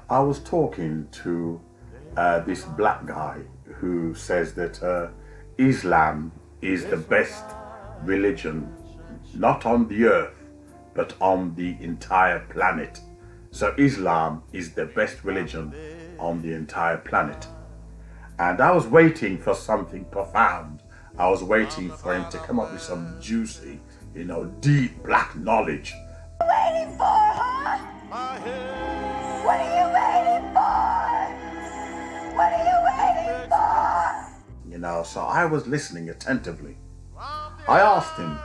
I was talking to this black guy who says that Islam is the best religion, not on the earth, but on the entire planet. So Islam is the best religion on the entire planet. And I was waiting for something profound. I was waiting for him to come up with some juicy, deep black knowledge. What are you waiting for, huh? What are you waiting for? What are you waiting for? So I was listening attentively. I asked him,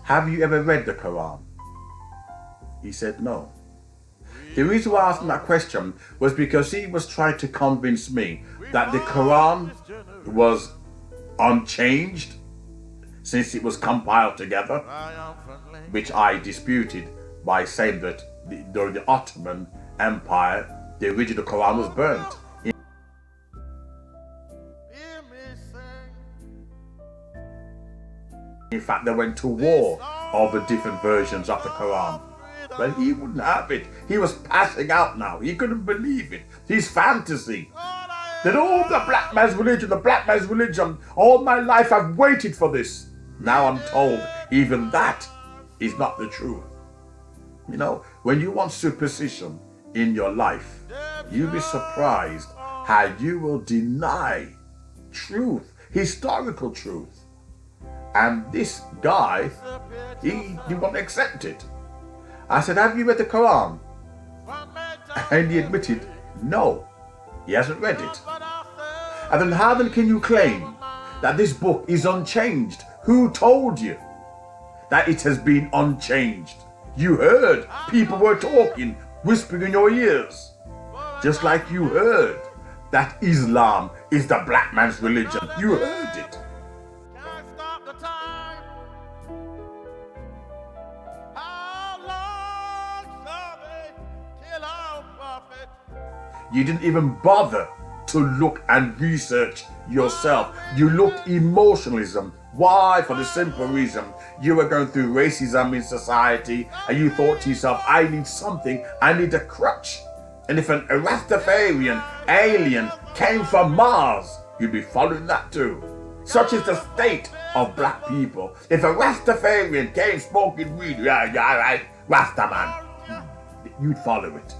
have you ever read the Koran? He said no. The reason why I asked him that question was because he was trying to convince me that the Koran was unchanged since it was compiled together, which I disputed by saying that during the Ottoman Empire, the original Koran was burnt. In fact, they went to war over different versions of the Quran. But he wouldn't have it. He was passing out now. He couldn't believe it. His fantasy. That the black man's religion. All my life I've waited for this. Now I'm told even that is not the truth. When you want superstition in your life, you'll be surprised how you will deny truth, historical truth. And this guy, he won't accept it. I said, have you read the Quran? And he admitted, no, he hasn't read it. And then how then can you claim that this book is unchanged? Who told you that it has been unchanged? You heard people were talking, whispering in your ears. Just like you heard that Islam is the black man's religion. You heard it. You didn't even bother to look and research yourself. You looked emotionalism. Why? For the simple reason you were going through racism in society and you thought to yourself, I need something, I need a crutch. And if an Rastafarian alien came from Mars, you'd be following that too. Such is the state of black people. If a Rastafarian came smoking weed, yeah, right, Rasta man, you'd follow it.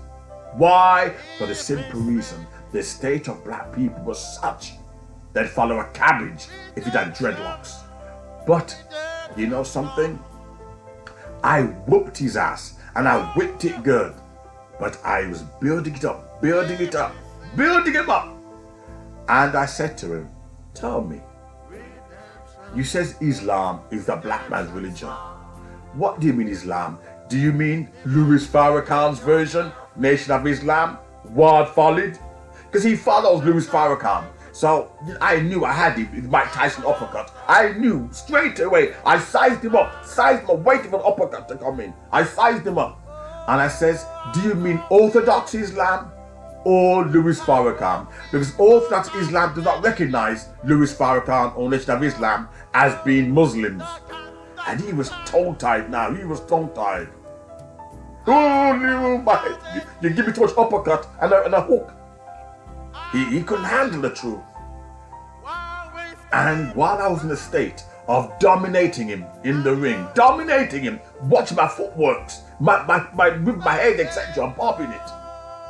Why? For the simple reason the state of black people was such they'd follow a cabbage if it had dreadlocks. But you know something? I whooped his ass and I whipped it good. But I was building it up. And I said to him, tell me, you says Islam is the black man's religion. What do you mean Islam? Do you mean Louis Farrakhan's version? Nation of Islam, Ward followed, because he follows Louis Farrakhan. So I knew I had him with Mike Tyson uppercut. I knew straight away. I sized him up, waiting for the uppercut to come in. I sized him up. And I says, do you mean Orthodox Islam or Louis Farrakhan? Because Orthodox Islam does not recognize Louis Farrakhan or Nation of Islam as being Muslims. And he was tongue-tied now. Oh, my. You give me too much uppercut and a hook. He couldn't handle the truth. And while I was in a state of dominating him in the ring, watch my footworks, my head, etc., I'm popping it.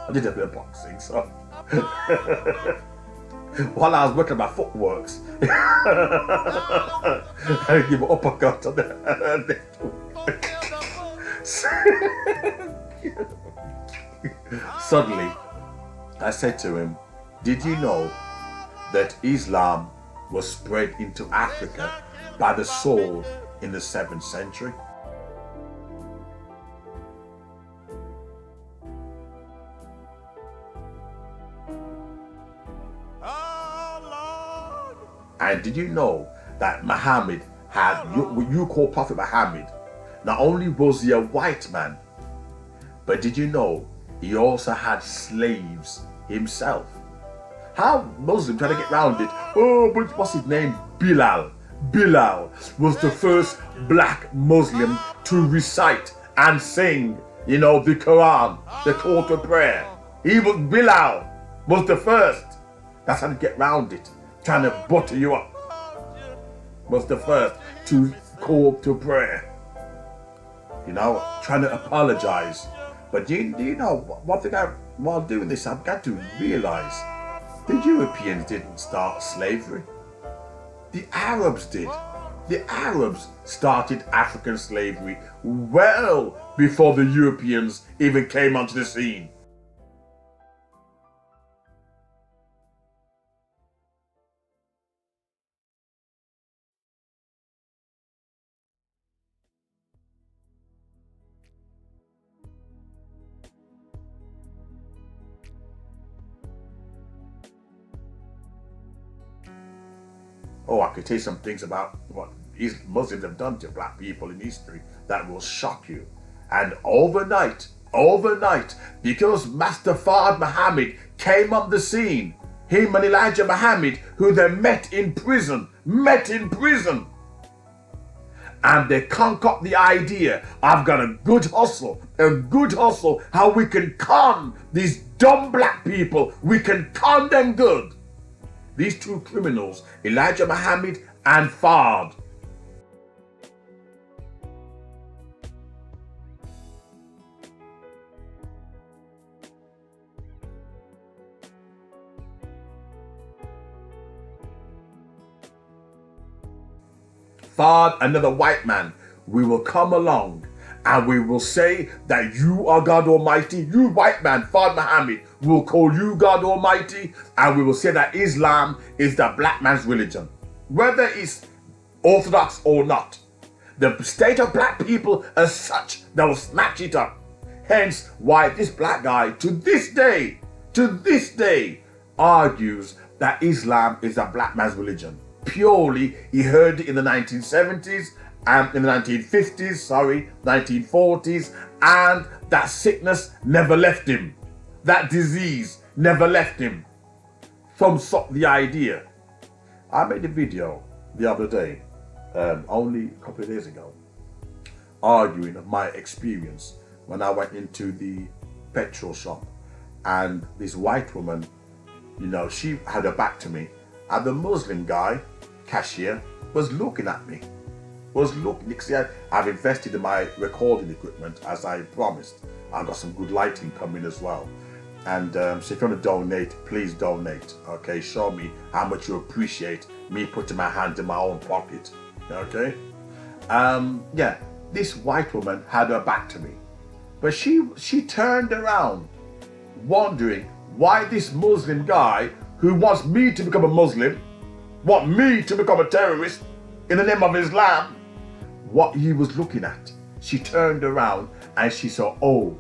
I did a bit of boxing, so. While I was working my footworks, I give an uppercut on the Suddenly, I said to him, did you know that Islam was spread into Africa by the sword in the 7th century? And did you know that Muhammad had, what you call Prophet Muhammad, not only was he a white man, but did you know he also had slaves himself? How Muslims try to get around it? Oh, but what's his name? Bilal. Bilal was the first black Muslim to recite and sing, the Quran, the call to prayer. Bilal was the first. That's how to get round it. Trying to butter you up. Was the first to call to prayer. You know, trying to apologize. But you know, one thing while doing this, I've got to realize the Europeans didn't start slavery. The Arabs did. The Arabs started African slavery well before the Europeans even came onto the scene. Oh, I could tell you some things about what these Muslims have done to black people in history that will shock you. And overnight, because Master Fard Muhammad came on the scene, him and Elijah Muhammad, who they met in prison, and they concoct the idea, I've got a good hustle, how we can con these dumb black people, we can con them good. These two criminals, Elijah Muhammad and Fard. Fard, another white man, we will come along and we will say that you are God Almighty. You white man, Fard Muhammad, will call you God Almighty, and we will say that Islam is the black man's religion. Whether it's orthodox or not, the state of black people as such, they will snatch it up. Hence why this black guy to this day, argues that Islam is a black man's religion. Purely, he heard it in the 1970s, and in the 1940s, and that sickness never left him. That disease never left him. Some suck the idea. I made a video the other day, only a couple of days ago, arguing of my experience when I went into the petrol shop and this white woman, you know, she had her back to me, and the Muslim guy, cashier, was looking at me. See, I've invested in my recording equipment as I promised. I've got some good lighting coming as well. And so if you want to donate, please donate. Okay, show me how much you appreciate me putting my hand in my own pocket. Okay? Yeah, this white woman had her back to me. But she turned around, wondering why this Muslim guy who wants me to become a Muslim, want me to become a terrorist in the name of Islam, what he was looking at. She turned around and she saw, oh,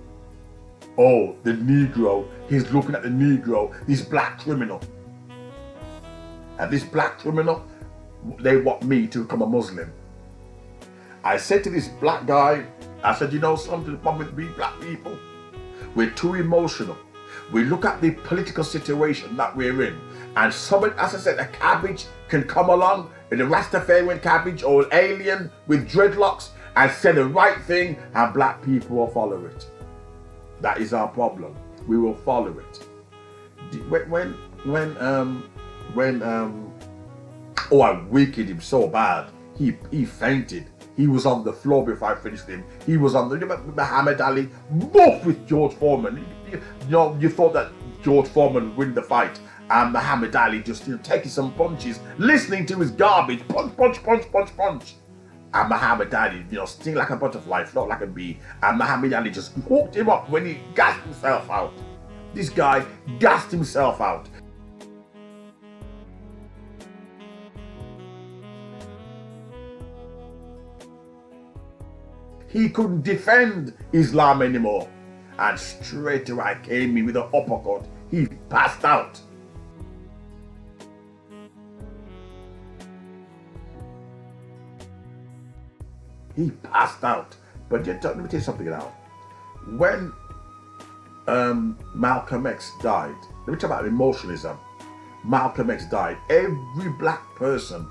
the Negro, he's looking at the Negro, this black criminal. And this black criminal, they want me to become a Muslim. I said to this black guy, I said, you know something, the problem with we black people, we're too emotional. We look at the political situation that we're in, and someone, as I said, a cabbage can come along, in a Rastafarian cabbage or an alien with dreadlocks, and say the right thing, and black people will follow it. That is our problem. We will follow it. Oh, I wicked him so bad. He fainted. He was on the floor before I finished him. He was on the Muhammad Ali, both with George Foreman. You thought that George Foreman would win the fight, and Muhammad Ali just taking some punches, listening to his garbage, punch. And Muhammad Ali, sting like a butterfly, float like a bee. And Muhammad Ali just hooked him up when he gassed himself out. This guy gassed himself out. He couldn't defend Islam anymore. And straight away I came in with an uppercut. He passed out. He passed out. But let me tell you something now. When Malcolm X died, let me talk about emotionalism. Malcolm X died. Every black person,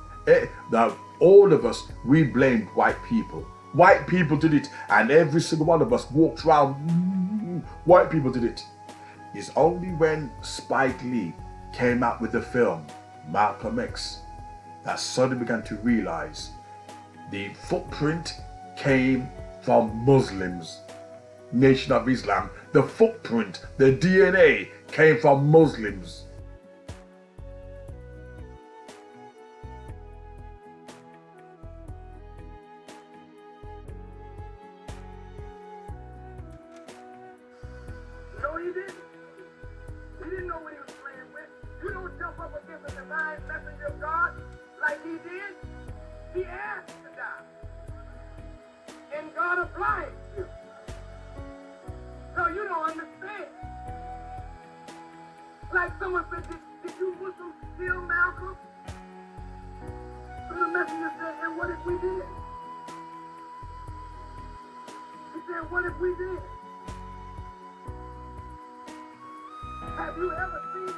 all of us, we blamed white people. White people did it, and every single one of us walked around. White people did it. It's only when Spike Lee came out with the film Malcolm X that suddenly began to realize the footprint came from Muslims. Nation of Islam, the footprint, the DNA came from Muslims. No, he didn't. He didn't know what he was playing with. You don't jump up against a divine messenger of God like he did. He asked to die. And God applied you. So you don't understand. Like someone said, did you Muslims kill Malcolm? So the messenger said, and what if we did? He said, what if we did? Have you ever seen a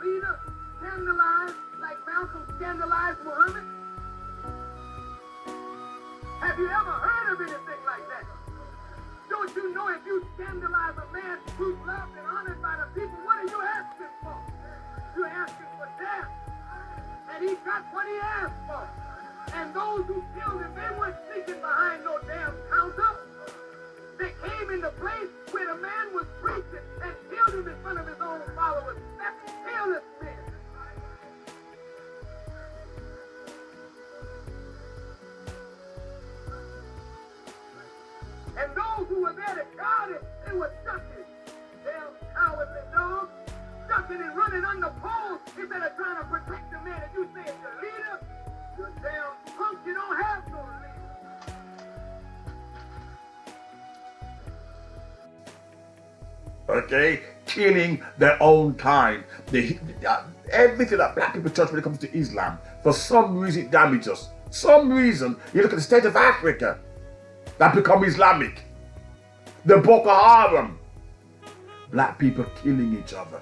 leader scandalized like Malcolm scandalized Muhammad? Have you ever heard of anything like that? Don't you know if you scandalize a man who's loved and honored by the people, what are you asking for? You're asking for death. And he got what he asked for. And those who killed him, they weren't sneaking behind no damn counter. They came in the place where the man was preaching and killed him in front of his own followers. That's fearlessness. And those who were there to guard it, they were ducking. Damn cowardly dogs. Ducking and running under poles instead of trying to protect the man. And you say it's your leader? You damn punk, you don't have no leader. Okay, killing their own kind. Everything that black people touch when it comes to Islam, for some reason it damages us. Some reason, you look at the state of Africa that become Islamic. The Boko Haram. Black people killing each other.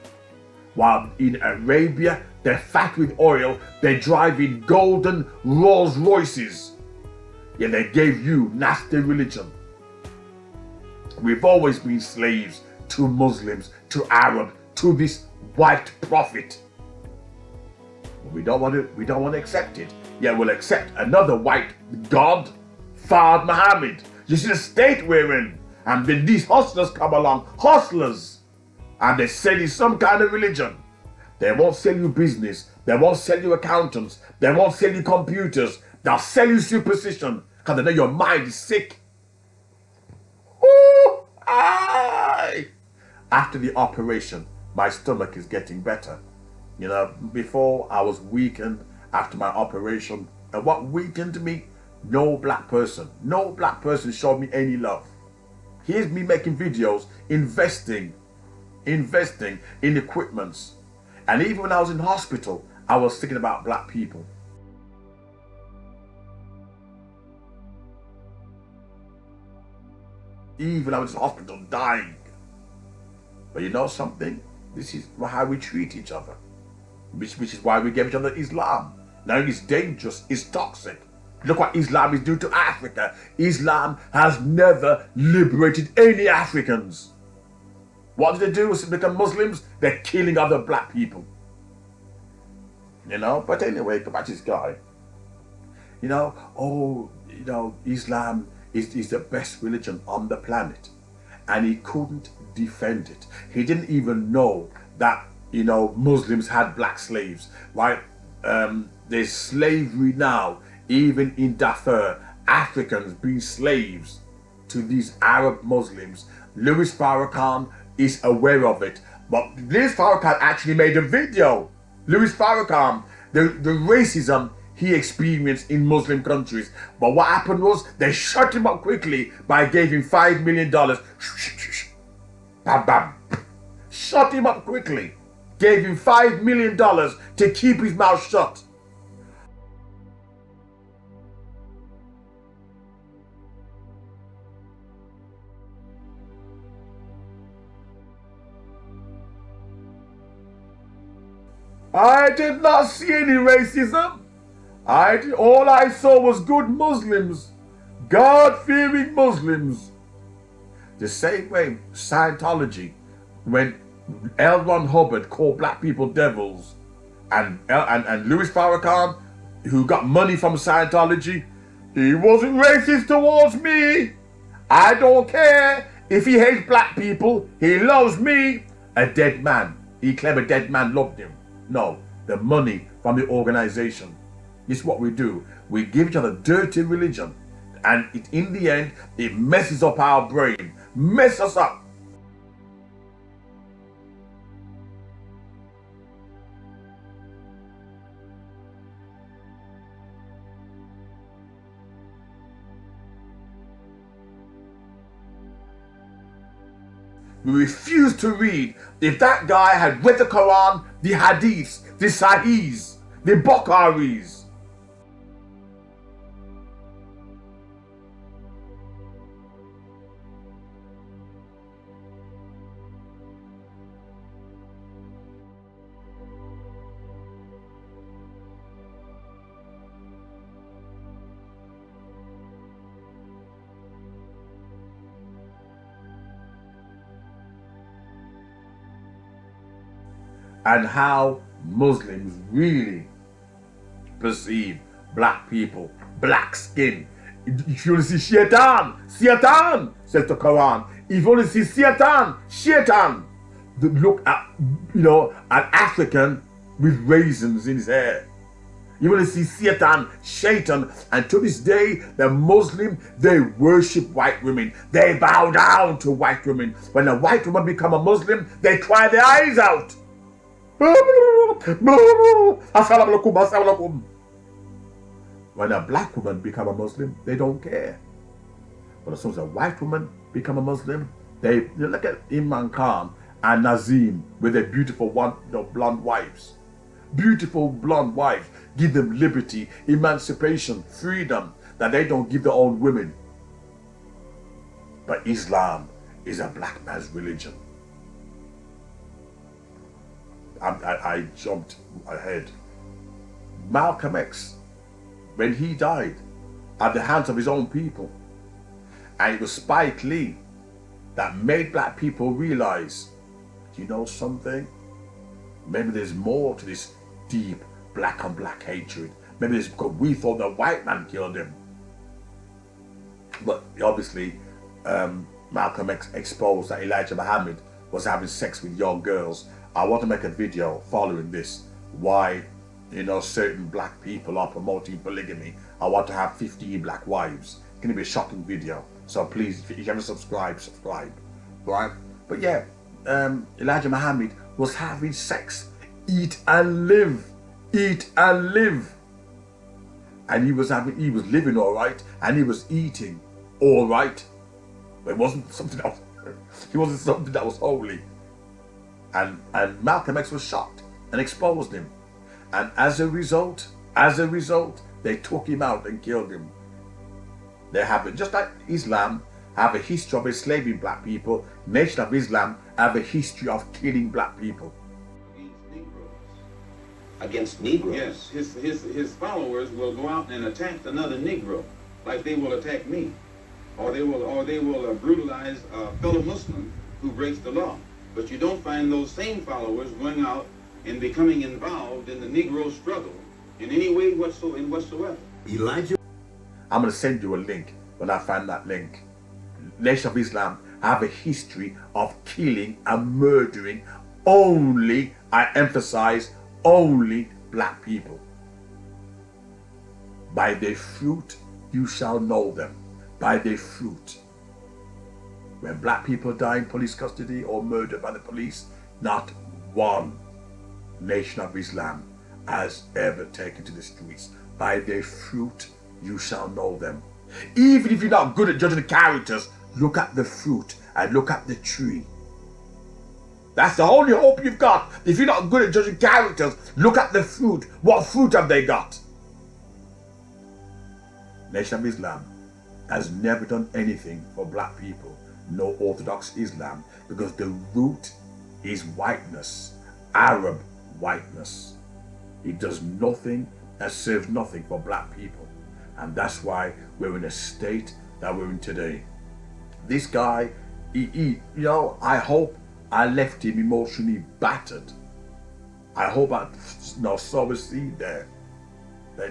While in Arabia, they're fat with oil, they drive in golden Rolls Royces. Yeah, they gave you nasty religion. We've always been slaves to Muslims, to Arab, to this white prophet. We don't want to accept it. Yeah, we'll accept another white god, Fard Muhammad. You see the state we're in. And then these hustlers come along, hustlers, and they sell you some kind of religion. They won't sell you business. They won't sell you accountants. They won't sell you computers. They'll sell you superstition because they know your mind is sick. Ooh, aye. After the operation, my stomach is getting better. You know, before I was weakened after my operation. And what weakened me? No black person showed me any love. Here's me making videos, investing in equipments. And even when I was in hospital, I was thinking about black people. Even I was in hospital dying. But you know something? This is how we treat each other. Which is why we gave each other Islam. Now it's dangerous, it's toxic. Look what Islam is doing to Africa. Islam has never liberated any Africans. What did they do to become Muslims? They're killing other black people. You know, but anyway, go back to this guy. You know, Islam is the best religion on the planet. And he couldn't defend it. He didn't even know that, Muslims had black slaves, right? There's slavery now, even in Darfur, Africans being slaves to these Arab Muslims. Louis Farrakhan is aware of it. But Louis Farrakhan actually made a video. Louis Farrakhan, the racism he experienced in Muslim countries. But what happened was they shut him up quickly by giving him $5 million. Bam, bam. Shut him up quickly. Gave him $5 million to keep his mouth shut. I did not see any racism. All I saw was good Muslims, God-fearing Muslims. The same way Scientology, when L. Ron Hubbard called black people devils, and Louis Farrakhan, who got money from Scientology, he wasn't racist towards me. I don't care if he hates black people. He loves me. A dead man. He claimed a dead man loved him. No, the money from the organization. This is what we do. We give each other dirty religion, and in the end, it messes up our brain, messes us up. We refuse to read. If that guy had read the Koran, the Hadiiths, the Sahihs, the Bukharis, and how Muslims really perceive black people, black skin. If you want to see Shaitan, Satan, says the Quran. If you want to see Satan, Shaitan, look at, an African with raisins in his hair. You want to see Satan, Shaitan, and to this day, the Muslim, they worship white women. They bow down to white women. When a white woman become a Muslim, they cry their eyes out. When a black woman become a Muslim, they don't care. But as soon as a white woman become a Muslim, they look at Imran Khan and Nazim with their beautiful blonde wives. Beautiful blonde wives. Give them liberty, emancipation, freedom that they don't give their own women. But Islam is a black man's religion. I jumped ahead. Malcolm X, when he died at the hands of his own people, and it was Spike Lee that made black people realize, do you know something? Maybe there's more to this deep black on black hatred. Maybe it's because we thought the white man killed him. But obviously, Malcolm X exposed that Elijah Muhammad was having sex with young girls. I want to make a video following this, why certain black people are promoting polygamy. I want to have 15 black wives. It's going to be a shocking video. So please, if you haven't subscribed, right? But yeah, Elijah Muhammad was having sex. Eat and live. Eat and live. And he was living all right, and he was eating all right. But it wasn't something else. He wasn't something that was holy. And Malcolm X was shocked and exposed him. And as a result, they took him out and killed him. They have it, just like Islam have a history of enslaving black people, Nation of Islam have a history of killing black people. Against Negroes. Yes, his followers will go out and attack another Negro, like they will attack me, or they will brutalize a fellow Muslim who breaks the law. But you don't find those same followers going out and becoming involved in the Negro struggle in any way whatsoever. Elijah. I'm going to send you a link when I find that link. Nation of Islam have a history of killing and murdering only, I emphasize, only black people. By their fruit you shall know them. By their fruit. When black people die in police custody or murdered by the police, not one Nation of Islam has ever taken to the streets. By their fruit you shall know them. Even if you're not good at judging the characters, look at the fruit and look at the tree. That's the only hope you've got. If you're not good at judging characters, look at the fruit. What fruit have they got? Nation of Islam has never done anything for black people, no Orthodox Islam, because the root is whiteness, Arab whiteness. It does nothing and serves nothing for black people. And that's why we're in a state that we're in today. This guy, I I left him emotionally battered. I hope I sow a seed there.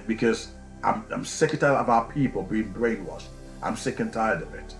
Because I'm sick and tired of our people being brainwashed. I'm sick and tired of it.